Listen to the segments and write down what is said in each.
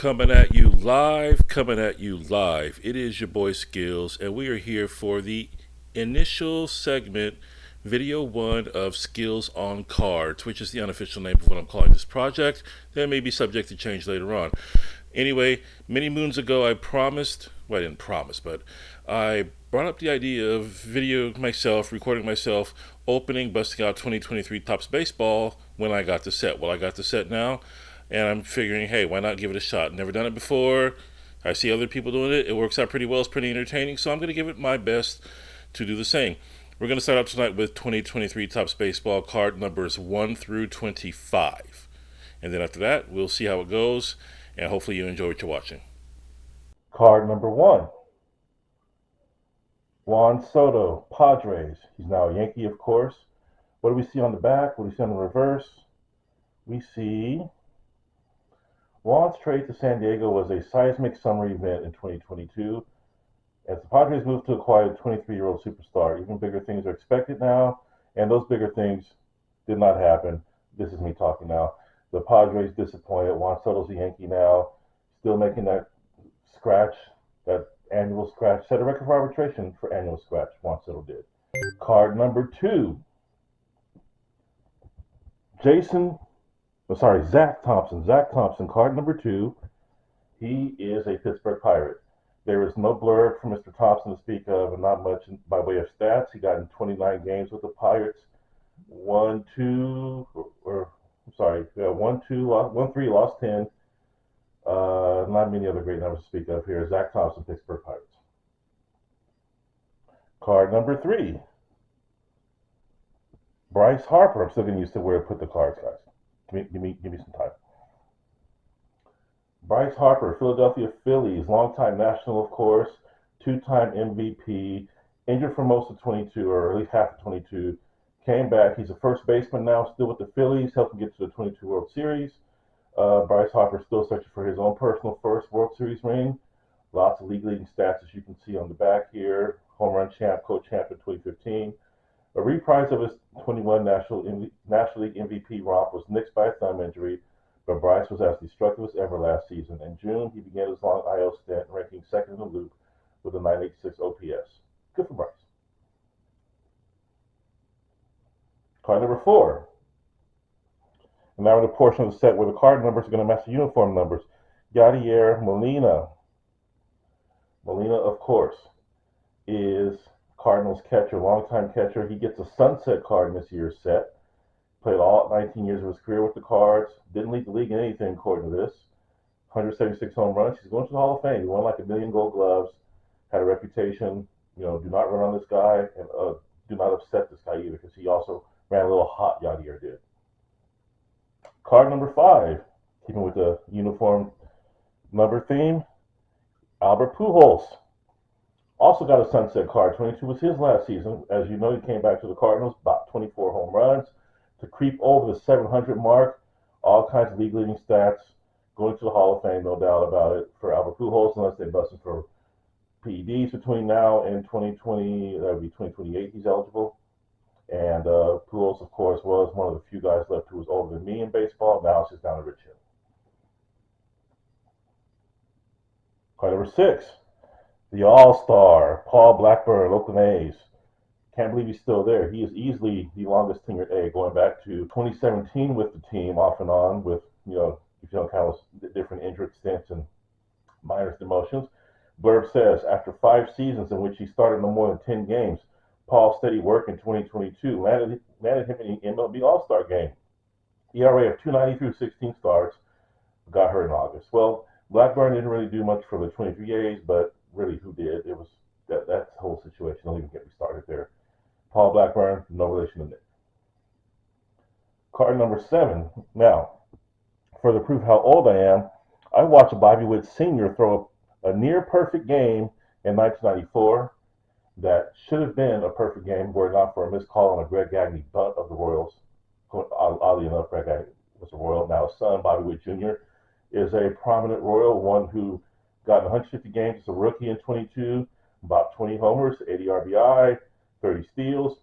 Coming at you live, coming at you live. It is your boy Skillz, and we are here for the initial segment, video one of Skillz on Cardz, which is the unofficial name of what I'm calling this project. That may be subject to change later on. Anyway, many moons ago, I promised, well, I didn't promise, but I brought up the idea of video myself, recording myself, opening, busting out 2023 ToppsBaseball when I got the set. Well, I got the set now, and I'm figuring, hey, why not give it a shot? Never done it before. I see other people doing it. It works out pretty well. It's pretty entertaining, so I'm going to give it my best to do the same. We're going to start up tonight with 2023 ToppsBaseball card numbers 1 through 25. And then after that, we'll see how it goes, and hopefully you enjoy what you're watching. Card number 1, Juan Soto, Padres. He's now a Yankee, of course. What do we see on the back? What do we see on the reverse? We see Juan's trade to San Diego was a seismic summer event in 2022 as the Padres moved to acquire the 23-year-old superstar. Even bigger things are expected now, and those bigger things did not happen. This is me talking now. The Padres disappointed. Juan Soto's a Yankee now, still making that scratch, that annual scratch. Set a record for arbitration for annual scratch. Juan Soto did. Card number 2, Zach Thompson. Zach Thompson, card number 2. He is a Pittsburgh Pirate. There is no blurb for Mr. Thompson to speak of, and not much by way of stats. He got in 29 games with the Pirates. 1, 3, lost 10. Not many other great numbers to speak of here. Zach Thompson, Pittsburgh Pirates. Card number 3, Bryce Harper. I'm still getting used to where to put the cards, guys. Give me some time. Bryce Harper, Philadelphia Phillies, longtime national, of course, 2-time MVP, injured for most of 22, or at least half of 22, came back. He's a first baseman now, still with the Phillies, helped him get to the 22 World Series. Bryce Harper still searching for his own personal first World Series ring. Lots of league-leading stats, as you can see on the back here. Home run champ, co-champ in 2015. A reprise of his 21 National League MVP romp was nixed by a thumb injury, but Bryce was as destructive as ever last season. In June, he began his long IL stint, ranking second in the loop with a 986 OPS. Good for Bryce. Card number 4. And now in the portion of the set where the card numbers are going to match the uniform numbers. Yadier Molina. Molina, of course, is Cardinals catcher, longtime catcher. He gets a sunset card in this year's set. Played all 19 years of his career with the Cards. Didn't lead the league in anything according to this. 176 home runs. He's going to the Hall of Fame. He won like 1 million Gold Gloves. Had a reputation. Do not run on this guy, and do not upset this guy either, because he also ran a little hot. Yadier did. Card number 5, keeping with the uniform number theme, Albert Pujols. Also got a sunset card. 22 was his last season. As you know, he came back to the Cardinals, about 24 home runs, to creep over the 700 mark. All kinds of league-leading stats. Going to the Hall of Fame, no doubt about it, for Albert Pujols, unless they bust him for PEDs between now and 2020. That would be 2028 he's eligible. And Pujols, of course, was one of the few guys left who was older than me in baseball. Now it's just down to Rich Hill. Card number 6, the All-Star, Paul Blackburn, Oakland A's. Can't believe he's still there. He is easily the longest tenured A, going back to 2017 with the team, off and on, with, if you don't count different injured stints and minor demotions. Blurb says, after 5 seasons in which he started no more than 10 games, Paul's steady work in 2022 landed him in the MLB All-Star game. ERA of 2.90 through 16 starts. Got hurt in August. Well, Blackburn didn't really do much for the 23 A's, but really, who did? It was that whole situation. Don't even get me started there. Paul Blackburn, no relation to Nick. Card number 7. Now, for the proof how old I am, I watched Bobby Witt Sr. throw a near-perfect game in 1994 that should have been a perfect game were it not for a missed call on a Greg Gagne bunt of the Royals. Oddly enough, Greg Gagne was a Royal. Now his son, Bobby Witt Jr., is a prominent Royal, one who got 150 games as a rookie in 22, about 20 homers, 80 RBI, 30 steals.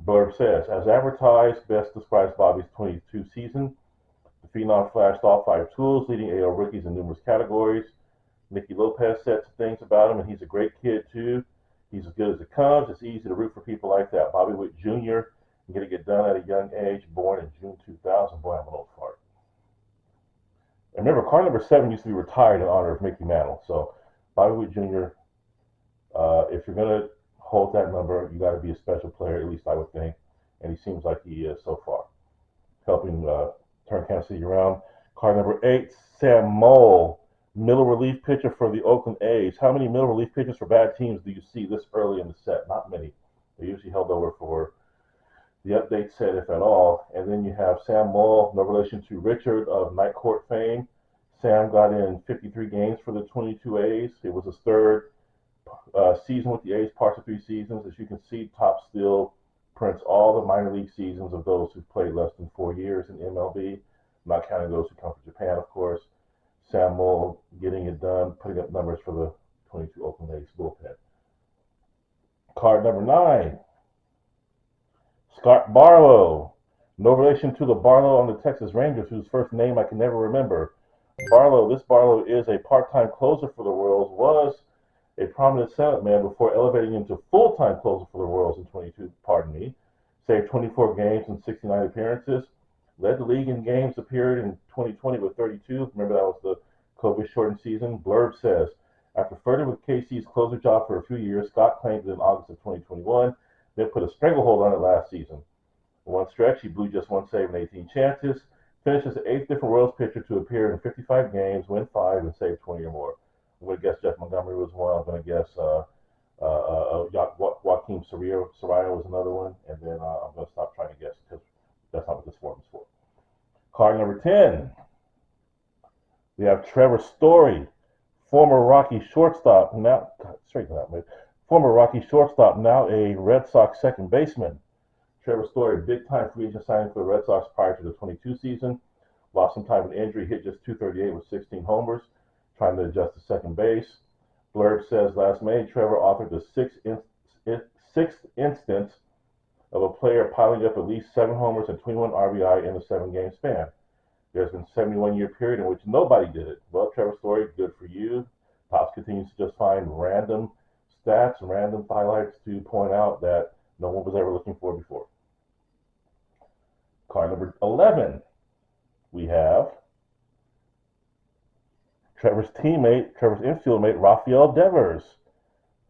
Blurb says, as advertised, best describes Bobby's 22 season. The Phenom flashed all 5 tools, leading AL rookies in numerous categories. Nicky Lopez said some things about him, and he's a great kid, too. He's as good as it comes. It's easy to root for people like that. Bobby Witt Jr., getting it done at a young age, born in June 2000. Boy, I'm an old fart. And remember, card number 7 used to be retired in honor of Mickey Mantle. So, Bobby Witt Jr., if you're going to hold that number, you got to be a special player, at least I would think. And he seems like he is so far, helping turn Kansas City around. Card number 8, Sam Moll, middle relief pitcher for the Oakland A's. How many middle relief pitchers for bad teams do you see this early in the set? Not many. They're usually held over for the update set, if at all. And then you have Sam Moll, no relation to Richard of Night Court fame. Sam got in 53 games for the 22 A's. It was his third season with the A's, parts of 3 seasons. As you can see, Top still prints all the minor league seasons of those who've played less than 4 years in MLB, not counting those who come from Japan, of course. Sam Moll getting it done, putting up numbers for the 22 Oakland A's bullpen. Card number 9, Scott Barlow. No relation to the Barlow on the Texas Rangers, whose first name I can never remember. This Barlow is a part-time closer for the Royals, was a prominent setup man before elevating into full-time closer for the Royals in 22, saved 24 games and 69 appearances, led the league in games appeared in 2020 with 32. Remember, that was the COVID-shortened season. Blurb says, after flirting with KC's closer job for a few years, Scott claimed it in August of 2021, then put a stranglehold on it last season. In one stretch, he blew just 1 save in 18 chances, finished as the 8th different Royals pitcher to appear in 55 games, win 5, and save 20 or more. I'm going to guess Jeff Montgomery was one. I'm going to guess Joaquin Soria was another one. And then I'm going to stop trying to guess because that's not what this form is for. Card number 10. We have Trevor Story, former Rocky shortstop, now a Red Sox second baseman. Trevor Story, big-time free agent signing for the Red Sox prior to the 22 season. Lost some time in injury, hit just .238 with 16 homers, trying to adjust to second base. Blurb says last May, Trevor authored the sixth instance of a player piling up at least 7 homers and 21 RBI in a 7-game span. There's been a 71-year period in which nobody did it. Well, Trevor Story, good for you. Topps continues to just find random stats and random highlights to point out that no one was ever looking for before. Card number 11, we have Trevor's infield mate, Rafael Devers.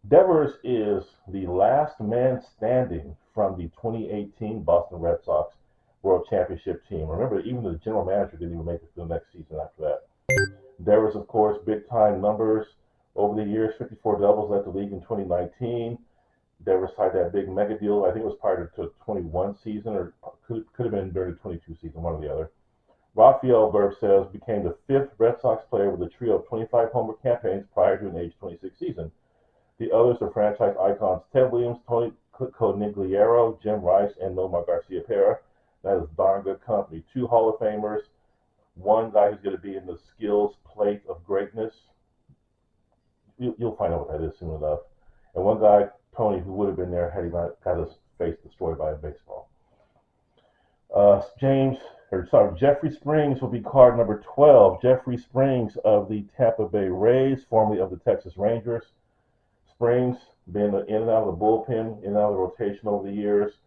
Devers is the last man standing from the 2018 Boston Red Sox World Championship team. Remember, even the general manager didn't even make it to the next season after that. Devers, of course, big-time numbers over the years, 54 doubles, led the league in 2019. Devers signed that big mega deal. I think it was prior to the 21 season, or could have been during the 22 season, one or the other. Rafael, Burb says, became the 5th Red Sox player with a trio of 25 homer campaigns prior to an age 26 season. The others are franchise icons Ted Williams, Tony Conigliaro, Jim Rice, and Nomar Garcia-Pera. That is darn good company. 2 Hall of Famers, 1 guy who's going to be in the Skillz plate of greatness. You'll find out what that is soon enough. And 1 guy, Tony, who would have been there had he not got his face destroyed by a baseball. Jeffrey Springs will be card number 12. Jeffrey Springs of the Tampa Bay Rays, formerly of the Texas Rangers. Springs, been in and out of the bullpen, in and out of the rotation over the years.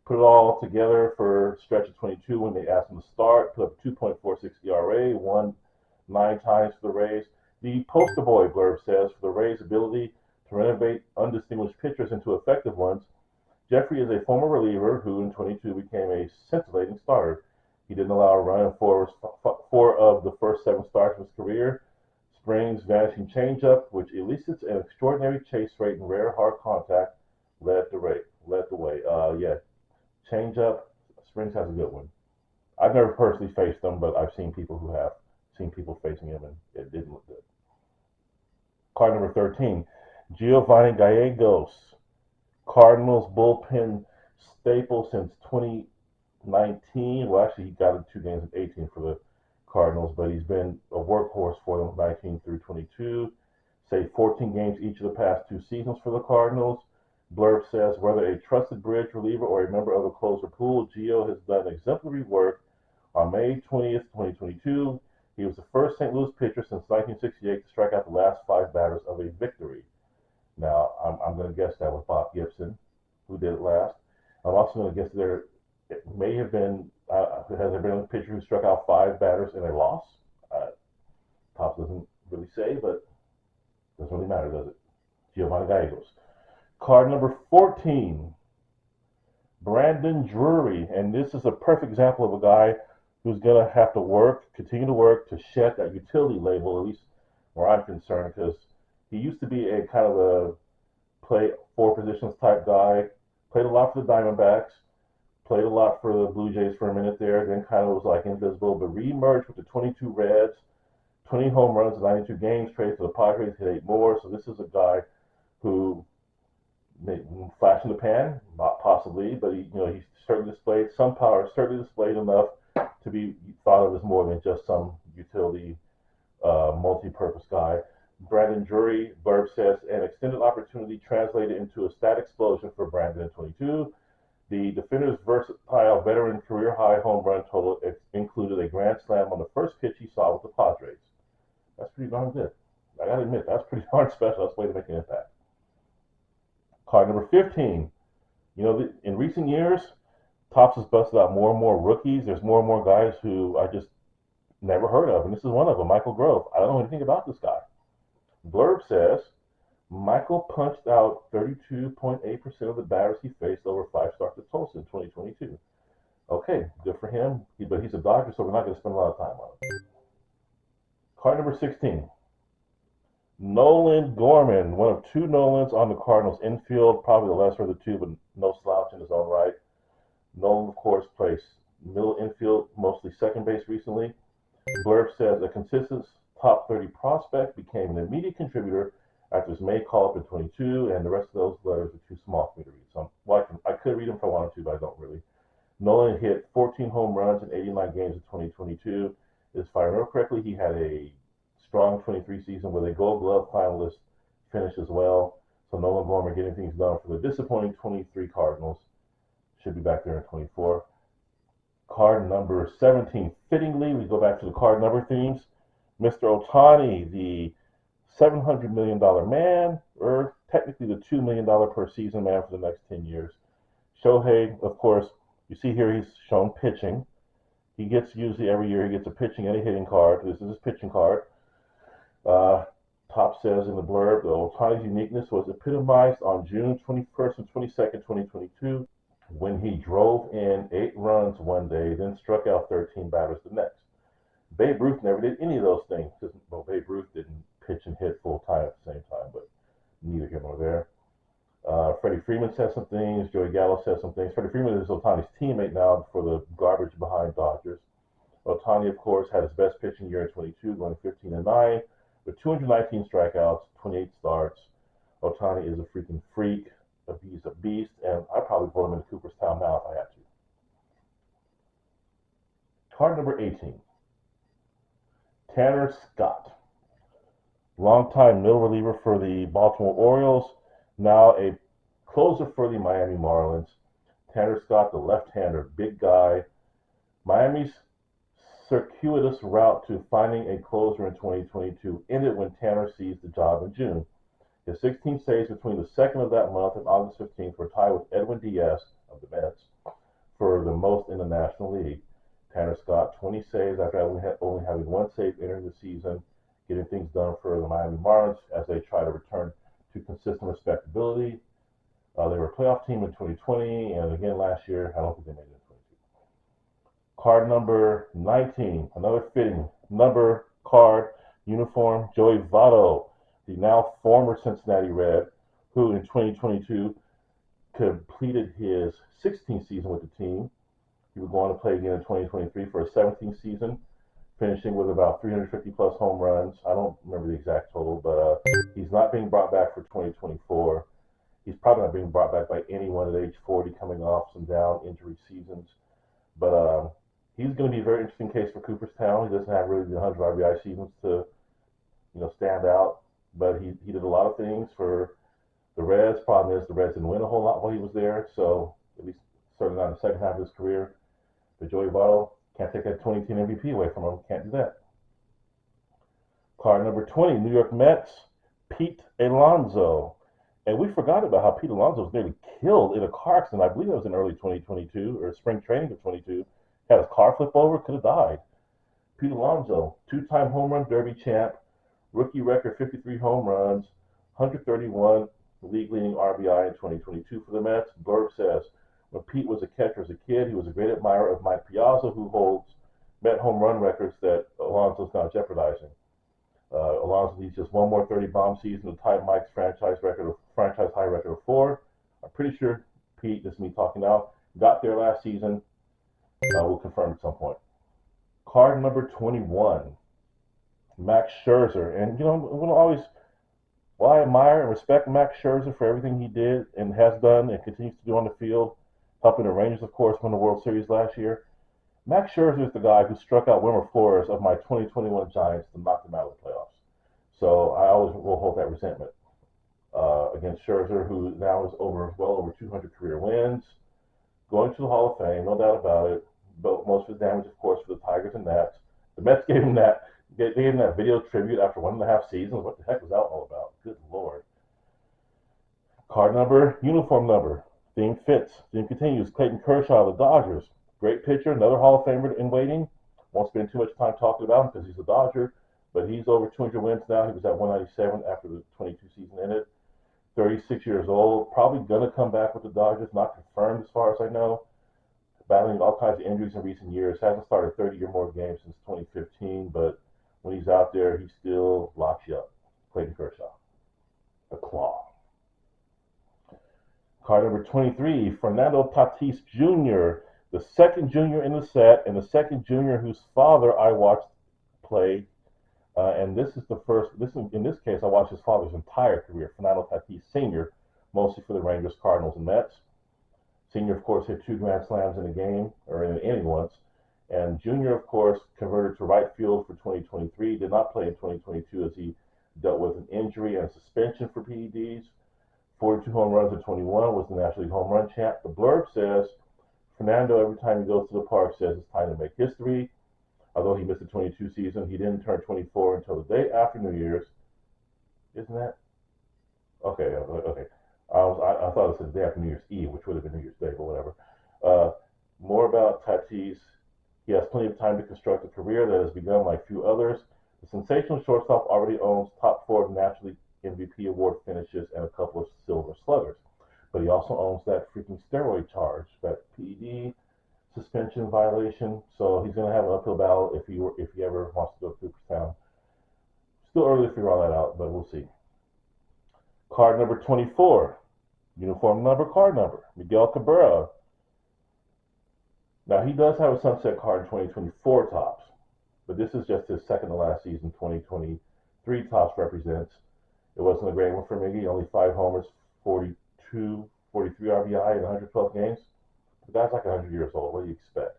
Put it all together for a stretch of 22 when they asked him to start. Put up a 2.46 ERA, won 9 times for the Rays. The poster boy, Blurb says, for the Rays' ability to renovate undistinguished pitchers into effective ones. Jeffrey is a former reliever who in 22 became a scintillating starter. He didn't allow a run in 4 of the first 7 starts of his career. Springs' vanishing changeup, which elicits an extraordinary chase rate and rare hard contact, led the way. Changeup, Springs has a good one. I've never personally faced him, but I've seen people who have seen people facing him, and it didn't look good. Card number 13, Giovanni Gallegos, Cardinals bullpen staple since 2019. Well, actually, he got in 2 games in 18 for the Cardinals, but he's been a workhorse for them 19 through 22. Saved 14 games each of the past 2 seasons for the Cardinals. Blurb says, whether a trusted bridge reliever or a member of the closer pool, Gio has done exemplary work On May 20th, 2022, he was the first St. Louis pitcher since 1968 to strike out the last 5 batters of a victory. Now, I'm going to guess that was Bob Gibson, who did it last. I'm also going to guess there it may have been, has there been a pitcher who struck out 5 batters in a loss? Topps doesn't really say, but it doesn't really matter, does it? Giovanni Gallegos. Card number 14, Brandon Drury. And this is a perfect example of a guy who's going to have to work, continue to work to shed that utility label, at least where I'm concerned, because he used to be a kind of a play 4 positions type guy, played a lot for the Diamondbacks, played a lot for the Blue Jays for a minute there, then kind of was like invisible, but re-emerged with the 22 Reds, 20 home runs in 92 games, traded to the Padres, hit 8 more. So this is a guy who flash in the pan, not possibly, but he certainly displayed some power, certainly displayed enough to be thought of as more than just some utility multi-purpose guy. Brandon Drury, Burb says, an extended opportunity translated into a stat explosion for Brandon in 22. The defender's versatile veteran career high home run total included a grand slam on the first pitch he saw with the Padres. That's pretty darn good. I gotta admit, that's pretty darn special. That's a way to make an impact. Card number 15. In recent years, Topps has busted out more and more rookies. There's more and more guys who I just never heard of, and this is one of them, Michael Grove. I don't know anything about this guy. Blurb says, Michael punched out 32.8% of the batters he faced over 5 starts at Tulsa in 2022. Okay, good for him, but he's a Dodger, so we're not going to spend a lot of time on it. Card number 16. Nolan Gorman, one of 2 Nolans on the Cardinals infield, probably the lesser of the 2, but no slouch in his own right. Nolan, of course, plays middle infield, mostly second base recently. Blurb says a consistent top 30 prospect became an immediate contributor after his May call-up in 22, and the rest of those letters are too small for me to read. So I could read them if I wanted to, but I don't really. Nolan hit 14 home runs in 89 games in 2022. If I remember correctly, he had a strong 23 season with a Gold Glove finalist finish as well. So Nolan Gorman getting things done for the disappointing 23 Cardinals. Should be back there in 24. Card number 17. Fittingly, we go back to the card number themes. Mr. Ohtani, the $700 million man, or technically the $2 million per season man for the next 10 years. Shohei, of course, you see here he's shown pitching. He gets usually every year he gets a pitching and a hitting card. This is his pitching card. Top says in the blurb, Ohtani's uniqueness was epitomized on June 21st and 22nd, 2022, when he drove in 8 runs one day, then struck out 13 batters the next. Babe Ruth never did any of those things. Well, Babe Ruth didn't pitch and hit full time at the same time, but neither here nor there. Freddie Freeman says some things. Joey Gallo says some things. Freddie Freeman is Ohtani's teammate now for the garbage behind Dodgers. Ohtani, of course, had his best pitching year in 22, going 15-9, with 219 strikeouts, 28 starts. Ohtani is a freaking freak. He's a beast, and I'd probably pull him into Cooperstown now if I had to. Card number 18. Tanner Scott, longtime middle reliever for the Baltimore Orioles, now a closer for the Miami Marlins. Tanner Scott, the left-hander, big guy. Miami's circuitous route to finding a closer in 2022 ended when Tanner seized the job in June. His 16 saves between the 2nd of that month and August 15th were tied with Edwin Diaz of the Mets for the most in the National League. Tanner Scott, 20 saves after only having 1 save entering the season, getting things done for the Miami Marlins as they try to return to consistent respectability. They were a playoff team in 2020, and again last year. I don't think they made it in 22. Card number 19, another fitting number card uniform. Joey Votto, the now former Cincinnati Red, who in 2022 completed his 16th season with the team. He would go on to play again in 2023 for a 17th season, finishing with about 350 plus home runs. I don't remember the exact total, but he's not being brought back for 2024. He's probably not being brought back by anyone at age 40 coming off some down injury seasons. But he's going to be a very interesting case for Cooperstown. He doesn't have really the 100 RBI seasons to stand out, but he did a lot of things for the Reds. Problem is the Reds didn't win a whole lot while he was there, so at least certainly not in the second half of his career. But Joey Votto Can't take that 2010 MVP away from him. Can't do that. Card number 20, New York Mets, Pete Alonso. And we forgot about how Pete Alonso was nearly killed in a car accident. I believe it was in early 2022 or spring training of 22. Had his car flip over, could have died. Pete Alonso, two-time home run derby champ, rookie record 53 home runs, 131 league-leading RBI in 2022 for the Mets. Blurb says, when Pete was a catcher as a kid, he was a great admirer of Mike Piazza, who holds Met home run records that Alonso's now jeopardizing. Alonso needs just one more 30-bomb season to tie Mike's franchise high record of 4. I'm pretty sure Pete, this is me talking now, got there last season. We'll confirm at some point. Card number 21, Max Scherzer. And, I admire and respect Max Scherzer for everything he did and has done and continues to do on the field, helping the Rangers, of course, win the World Series last year. Max Scherzer is the guy who struck out Wilmer Flores of my 2021 Giants to knock them out of the playoffs. So I always will hold that resentment against Scherzer, who now is well over 200 career wins, going to the Hall of Fame, no doubt about it. But most of his damage, of course, for the Tigers and Nats. The Mets gave him that video tribute after 1.5 seasons. What the heck was that all about? Good Lord. Card number, uniform number. Theme fits. Theme continues. Clayton Kershaw of the Dodgers. Great pitcher, another Hall of Famer in waiting. Won't spend too much time talking about him because he's a Dodger, but he's over 200 wins now. He was at 197 after the 22 season ended. 36 years old. Probably going to come back with the Dodgers. Not confirmed as far as I know. Battling all kinds of injuries in recent years. Hasn't started 30 or more games since 2015, but when he's out there, he still locks you up. Clayton Kershaw. The Claw. Card number 23, Fernando Tatis Jr., the second junior in the set, and the second junior whose father I watched play. And this is the first, in this case, I watched his father's entire career, Fernando Tatis Sr., mostly for the Rangers, Cardinals, and Mets. Senior, of course, hit 2 grand slams in a game, or in an inning once. And Junior, of course, converted to right field for 2023. Did not play in 2022 as he dealt with an injury and suspension for PEDs. 42 home runs in 21, was the National League home run champ. The blurb says, Fernando, every time he goes to the park, says it's time to make history. Although he missed the 22 season, he didn't turn 24 until the day after New Year's. Isn't that? Okay. I thought it said the day after New Year's Eve, which would have been New Year's Day, but whatever. More about Tatis. He has plenty of time to construct a career that has begun like few others. The sensational shortstop already owns top 4 National League MVP award finishes and a couple of Silver Sluggers. But he also owns that freaking steroid charge, that PED suspension violation. So he's going to have an uphill battle if he ever wants to go to Cooperstown. Still early to figure all that out, but we'll see. Card number 24, uniform number, card number, Miguel Cabrera. Now, he does have a sunset card in 2024 Topps, but this is just his second to last season. 2023 Topps represents. It wasn't a great one for Miggy, only 5 homers, 43 RBI in 112 games. The guy's like 100 years old. What do you expect?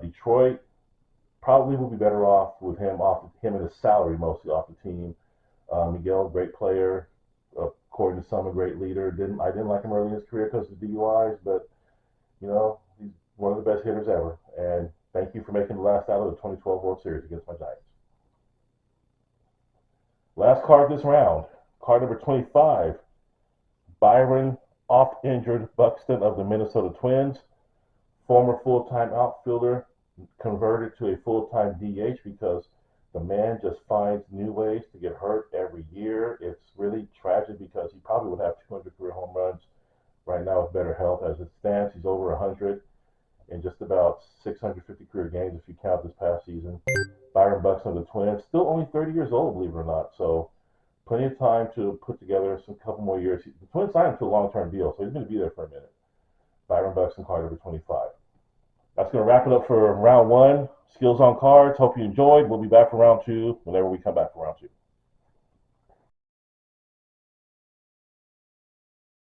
Detroit probably will be better off with him and his salary mostly off the team. Miguel, great player, according to some, a great leader. I didn't like him early in his career because of the DUIs, but he's one of the best hitters ever. And thank you for making the last out of the 2012 World Series against my Giants. Last card this round, card number 25, Byron oft-injured Buxton of the Minnesota Twins, former full-time outfielder, converted to a full-time DH because the man just finds new ways to get hurt every year. It's really tragic because he probably would have 200 career home runs right now with better health. As it stands, he's over 100 in just about 650 career games if you count this past season. Byron Buxton of the Twins, still only 30 years old, believe it or not. So plenty of time to put together some couple more years. The Twins signed him to a long-term deal, so he's going to be there for a minute. Byron Buxton, card number 25. That's going to wrap it up for round 1. Skills on cards. Hope you enjoyed. We'll be back for round 2 whenever we come back for round 2.